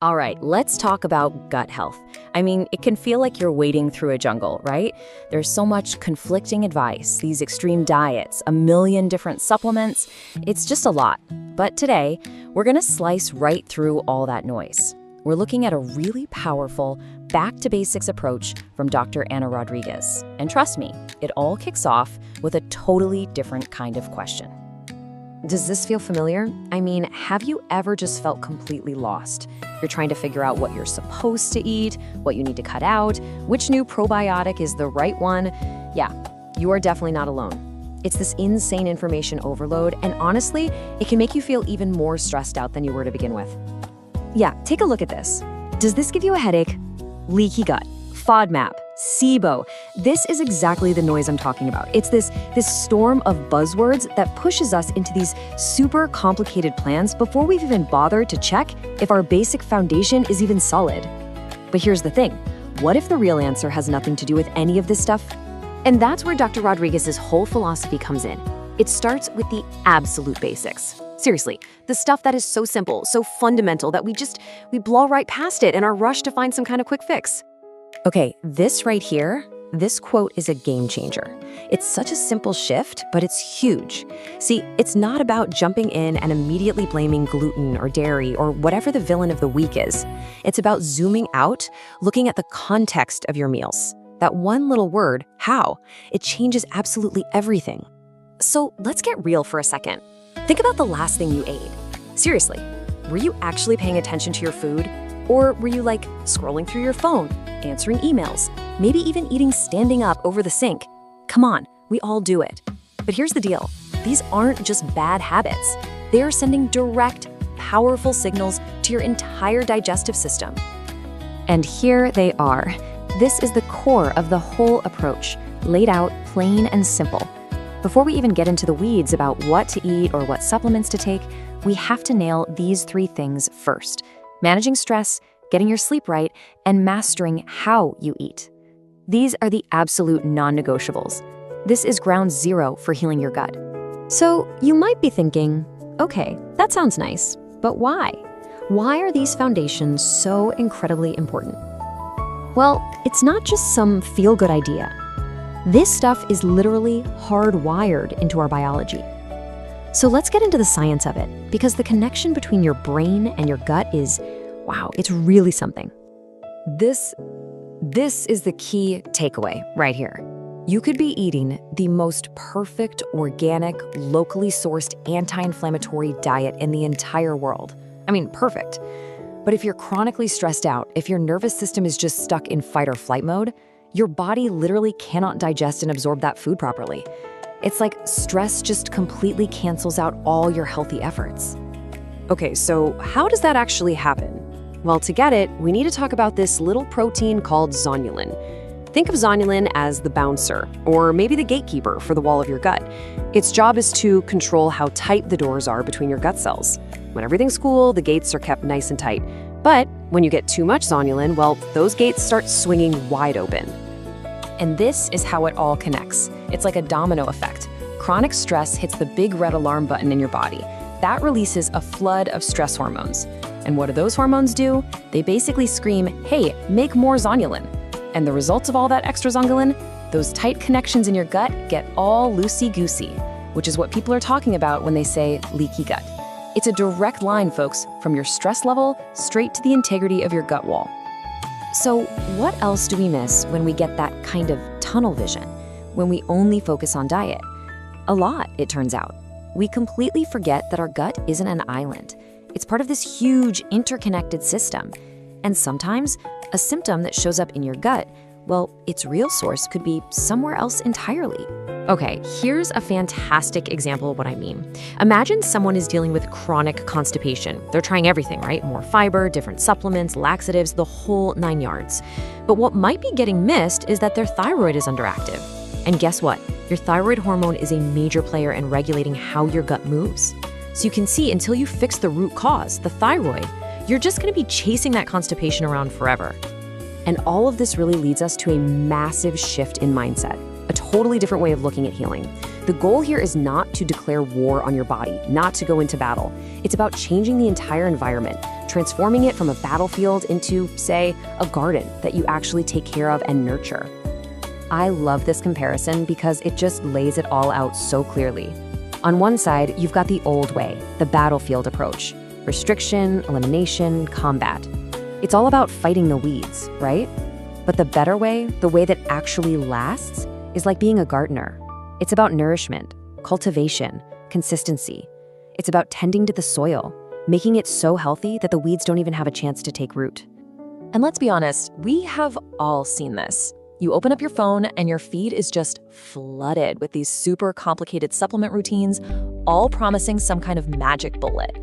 All right, let's talk about gut health. I mean, it can feel like you're wading through a jungle, right? There's so much conflicting advice, these extreme diets, a million different supplements. It's just a lot. But today, we're going to slice right through all that noise. We're looking at a really powerful, back-to-basics approach from Dr. Anna Rodriguez. And trust me, it all kicks off with a totally different kind of question. Does this feel familiar? I mean, have you ever just felt completely lost? You're trying to figure out what you're supposed to eat, what you need to cut out, which new probiotic is the right one. Yeah, you are definitely not alone. It's this insane information overload, and honestly, it can make you feel even more stressed out than you were to begin with. Yeah, take a look at this. Does this give you a headache? Leaky gut, FODMAP, SIBO. This is exactly the noise I'm talking about. It's this storm of buzzwords that pushes us into these super complicated plans before we've even bothered to check if our basic foundation is even solid. But here's the thing. What if the real answer has nothing to do with any of this stuff? And that's where Dr. Rodriguez's whole philosophy comes in. It starts with the absolute basics. Seriously, the stuff that is so simple, so fundamental that we blow right past it and are rushed to find some kind of quick fix. Okay, this right here, this quote is a game changer. It's such a simple shift, but it's huge. See, it's not about jumping in and immediately blaming gluten or dairy or whatever the villain of the week is. It's about zooming out, looking at the context of your meals. That one little word, how, it changes absolutely everything. So let's get real for a second. Think about the last thing you ate. Seriously, were you actually paying attention to your food? Or were you like scrolling through your phone, answering emails, maybe even eating standing up over the sink? Come on, we all do it. But here's the deal. These aren't just bad habits. They are sending direct, powerful signals to your entire digestive system. And here they are. This is the core of the whole approach, laid out plain and simple. Before we even get into the weeds about what to eat or what supplements to take, we have to nail these three things first: managing stress, getting your sleep right, and mastering how you eat. These are the absolute non-negotiables. This is ground zero for healing your gut. So you might be thinking, okay, that sounds nice, but why? Why are these foundations so incredibly important? Well, it's not just some feel-good idea. This stuff is literally hardwired into our biology. So let's get into the science of it, because the connection between your brain and your gut is, wow, it's really something. This is the key takeaway right here. You could be eating the most perfect, organic, locally sourced anti-inflammatory diet in the entire world. I mean, perfect. But if you're chronically stressed out, if your nervous system is just stuck in fight or flight mode, your body literally cannot digest and absorb that food properly. It's like stress just completely cancels out all your healthy efforts. Okay, so how does that actually happen? Well, to get it, we need to talk about this little protein called zonulin. Think of zonulin as the bouncer, or maybe the gatekeeper for the wall of your gut. Its job is to control how tight the doors are between your gut cells. When everything's cool, the gates are kept nice and tight. But when you get too much zonulin, well, those gates start swinging wide open. And this is how it all connects. It's like a domino effect. Chronic stress hits the big red alarm button in your body. That releases a flood of stress hormones. And what do those hormones do? They basically scream, hey, make more zonulin. And the results of all that extra zonulin? Those tight connections in your gut get all loosey-goosey, which is what people are talking about when they say leaky gut. It's a direct line, folks, from your stress level straight to the integrity of your gut wall. So what else do we miss when we get that kind of tunnel vision, when we only focus on diet? A lot, it turns out. We completely forget that our gut isn't an island. It's part of this huge interconnected system. And sometimes a symptom that shows up in your gut, well, its real source could be somewhere else entirely. Okay, here's a fantastic example of what I mean. Imagine someone is dealing with chronic constipation. They're trying everything, right? More fiber, different supplements, laxatives, the whole 9 yards. But what might be getting missed is that their thyroid is underactive. And guess what? Your thyroid hormone is a major player in regulating how your gut moves. So you can see, until you fix the root cause, the thyroid, you're just going to be chasing that constipation around forever. And all of this really leads us to a massive shift in mindset, a totally different way of looking at healing. The goal here is not to declare war on your body, not to go into battle. It's about changing the entire environment, transforming it from a battlefield into, say, a garden that you actually take care of and nurture. I love this comparison because it just lays it all out so clearly. On one side, you've got the old way, the battlefield approach. Restriction, elimination, combat. It's all about fighting the weeds, right? But the better way, the way that actually lasts, is like being a gardener. It's about nourishment, cultivation, consistency. It's about tending to the soil, making it so healthy that the weeds don't even have a chance to take root. And let's be honest, we have all seen this. You open up your phone and your feed is just flooded with these super complicated supplement routines, all promising some kind of magic bullet.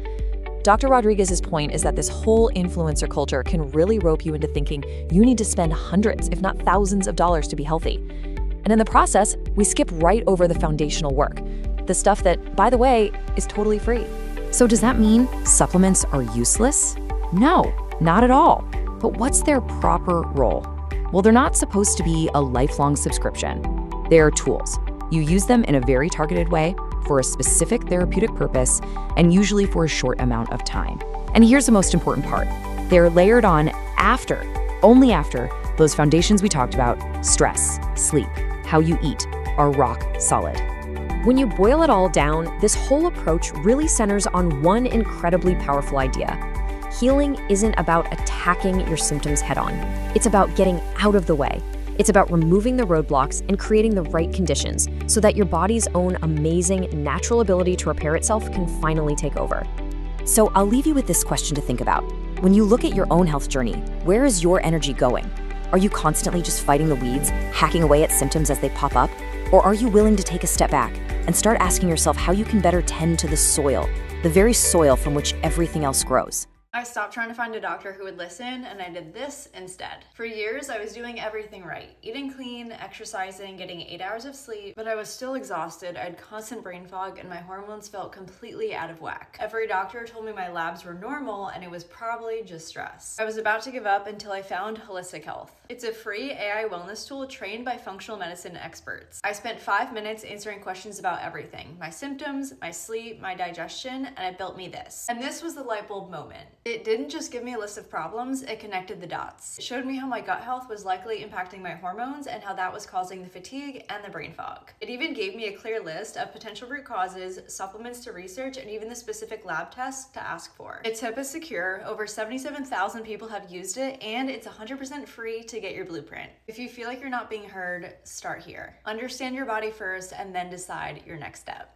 Dr. Rodriguez's point is that this whole influencer culture can really rope you into thinking you need to spend hundreds, if not thousands of dollars to be healthy. And in the process, we skip right over the foundational work, the stuff that, by the way, is totally free. So does that mean supplements are useless? No, not at all. But what's their proper role? Well, they're not supposed to be a lifelong subscription. They're tools. You use them in a very targeted way for a specific therapeutic purpose and usually for a short amount of time. And here's the most important part. They're layered on after, only after, those foundations we talked about, stress, sleep, how you eat, are rock solid. When you boil it all down, this whole approach really centers on one incredibly powerful idea. Healing isn't about attacking your symptoms head-on. It's about getting out of the way. It's about removing the roadblocks and creating the right conditions so that your body's own amazing natural ability to repair itself can finally take over. So I'll leave you with this question to think about. When you look at your own health journey, where is your energy going? Are you constantly just fighting the weeds, hacking away at symptoms as they pop up? Or are you willing to take a step back and start asking yourself how you can better tend to the soil, the very soil from which everything else grows? I stopped trying to find a doctor who would listen, and I did this instead. For years, I was doing everything right. Eating clean, exercising, getting 8 hours of sleep, but I was still exhausted. I had constant brain fog, and my hormones felt completely out of whack. Every doctor told me my labs were normal, and it was probably just stress. I was about to give up until I found Holistic Health. It's a free AI wellness tool trained by functional medicine experts. I spent 5 minutes answering questions about everything: my symptoms, my sleep, my digestion, and it built me this. And this was the light bulb moment. It didn't just give me a list of problems, it connected the dots. It showed me how my gut health was likely impacting my hormones and how that was causing the fatigue and the brain fog. It even gave me a clear list of potential root causes, supplements to research, and even the specific lab tests to ask for. Its tip is secure. Over 77,000 people have used it, and it's 100% free to get your blueprint. If you feel like you're not being heard, start here. Understand your body first and then decide your next step.